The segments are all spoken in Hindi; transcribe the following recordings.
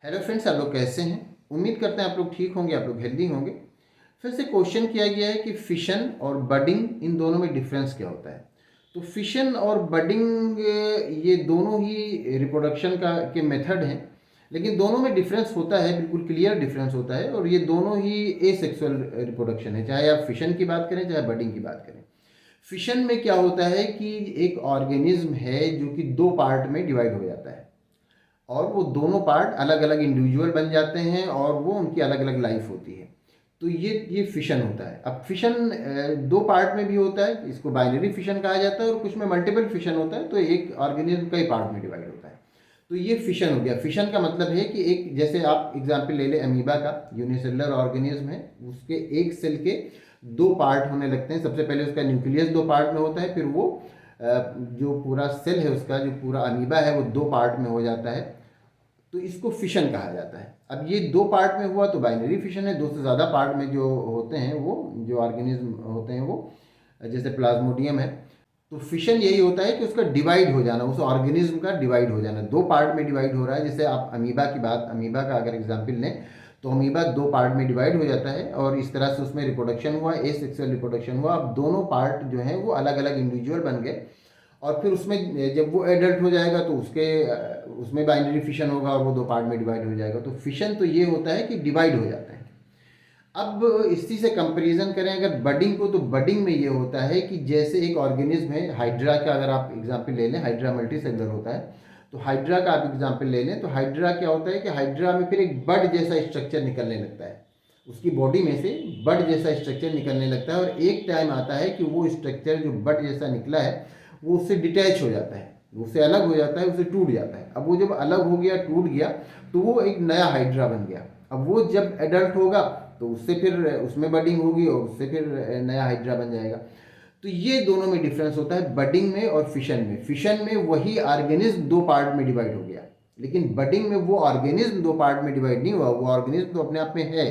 हेलो फ्रेंड्स, आप लोग कैसे हैं? उम्मीद करते हैं आप लोग ठीक होंगे, आप लोग हेल्दी होंगे। फिर से क्वेश्चन किया गया है कि फिशन और बडिंग, इन दोनों में डिफरेंस क्या होता है। तो फिशन और बडिंग ये दोनों ही रिप्रोडक्शन का के मेथड हैं, लेकिन दोनों में डिफरेंस होता है, बिल्कुल क्लियर डिफरेंस होता है। और ये दोनों ही एसेक्सुअल रिप्रोडक्शन है, चाहे आप फिशन की बात करें चाहे बडिंग की बात करें। फिशन में क्या होता है कि एक ऑर्गेनिज्म है जो कि दो पार्ट में डिवाइड हो जाता है और वो दोनों पार्ट अलग अलग इंडिविजुअल बन जाते हैं और वो उनकी अलग अलग लाइफ होती है। तो ये फिशन होता है। अब फिशन दो पार्ट में भी होता है, इसको बाइनरी फिशन कहा जाता है, और कुछ में मल्टीपल फिशन होता है, तो एक ऑर्गेनिज्म कई पार्ट में डिवाइड होता है। तो ये फिशन हो गया। फिशन का मतलब है कि एक, जैसे आप एग्जाम्पल ले लें अमीबा का, यूनिसेलुलर ऑर्गेनिज्म है, उसके एक सेल के दो पार्ट होने लगते हैं। सबसे पहले उसका न्यूक्लियस दो पार्ट में होता है, फिर वो जो पूरा सेल है उसका, जो पूरा अमीबा है, वो दो पार्ट में हो जाता है। तो इसको फिशन कहा जाता है। अब ये दो पार्ट में हुआ तो बाइनरी फिशन है। दो से ज़्यादा पार्ट में जो होते हैं, वो जो ऑर्गेनिज्म होते हैं, वो जैसे प्लाज्मोडियम है, तो फिशन यही होता है कि उसका डिवाइड हो जाना, उस ऑर्गेनिज्म का डिवाइड हो जाना, दो पार्ट में डिवाइड हो रहा है। जैसे आप अमीबा का अगर एग्जाम्पल लें, तो अमीबा दो पार्ट में डिवाइड हो जाता है और इस तरह से उसमें रिप्रोडक्शन हुआ, एसेक्सुअल रिप्रोडक्शन हुआ। अब दोनों पार्ट जो हैं वो अलग अलग इंडिविजुअल बन गए, और फिर उसमें जब वो एडल्ट हो जाएगा तो उसमें बाइनरी फिशन होगा और वो दो पार्ट में डिवाइड हो जाएगा। तो फिशन तो ये होता है कि डिवाइड हो जाता है। अब इसी से कंपैरिजन करें अगर बडिंग को, तो बडिंग में ये होता है कि जैसे एक ऑर्गेनिज्म है, हाइड्रा का अगर आप एग्जाम्पल ले लें, हाइड्रा मल्टीसेलुलर होता है, तो हाइड्रा का आप एग्जाम्पल ले लें, तो हाइड्रा क्या होता है कि हाइड्रा में फिर एक बड जैसा स्ट्रक्चर निकलने लगता है, उसकी बॉडी में से बड जैसा स्ट्रक्चर निकलने लगता है। और एक टाइम आता है कि वो स्ट्रक्चर जो बड जैसा निकला है वो उससे डिटैच हो जाता है, उससे अलग हो जाता है, उससे टूट जाता है। अब वो जब अलग हो गया, टूट गया, तो वो एक नया हाइड्रा बन गया। अब वो जब एडल्ट होगा तो उससे फिर उसमें बडिंग होगी और उससे फिर नया हाइड्रा बन जाएगा। तो ये दोनों में डिफरेंस होता है, बडिंग में और फिशन में। फिशन में वही ऑर्गेनिज्म दो पार्ट में डिवाइड हो गया, लेकिन बडिंग में वो ऑर्गेनिज्म दो पार्ट में डिवाइड नहीं हुआ, वो ऑर्गेनिज्म तो अपने आप में है,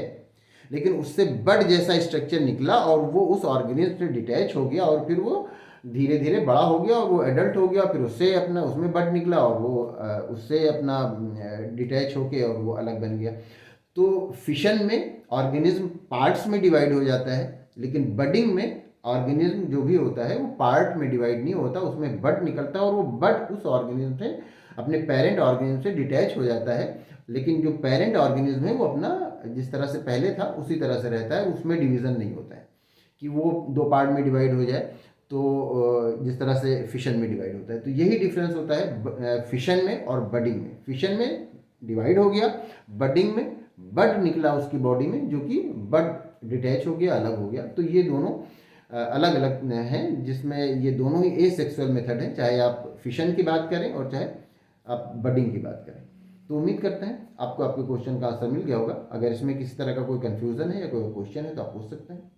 लेकिन उससे बड जैसा स्ट्रक्चर निकला और वो उस ऑर्गेनिज्म से डिटैच हो गया और फिर वो धीरे धीरे बड़ा हो गया और वो एडल्ट हो गया। फिर उससे अपना उसमें बड निकला और वो उससे अपना डिटैच होके और वो अलग बन गया। तो फिशन में ऑर्गेनिज्म पार्ट्स में डिवाइड हो जाता है, लेकिन बडिंग में ऑर्गेनिज्म जो भी होता है वो पार्ट में डिवाइड नहीं होता, उसमें बड निकलता है और वो बड उस ऑर्गेनिज्म से, अपने पेरेंट ऑर्गेनिज्म से डिटैच हो जाता है। लेकिन जो पेरेंट ऑर्गेनिज्म है वो अपना जिस तरह से पहले था उसी तरह से रहता है, उसमें डिवीज़न नहीं होता है कि वो दो पार्ट में डिवाइड हो जाए, तो जिस तरह से फिशन में डिवाइड होता है। तो यही डिफरेंस होता है फिशन में और बडिंग में। फिशन में डिवाइड हो गया, बडिंग में बड निकला उसकी बॉडी में, जो कि बड डिटैच हो गया, अलग हो गया। तो ये दोनों अलग अलग हैं, जिसमें ये दोनों ही एसेक्सुअल मेथड हैं, चाहे आप फिशन की बात करें और चाहे आप बडिंग की बात करें। तो उम्मीद करते हैं आपको आपके क्वेश्चन का आंसर मिल गया होगा। अगर इसमें किसी तरह का कोई कन्फ्यूज़न है या कोई क्वेश्चन है तो आप पूछ सकते हैं।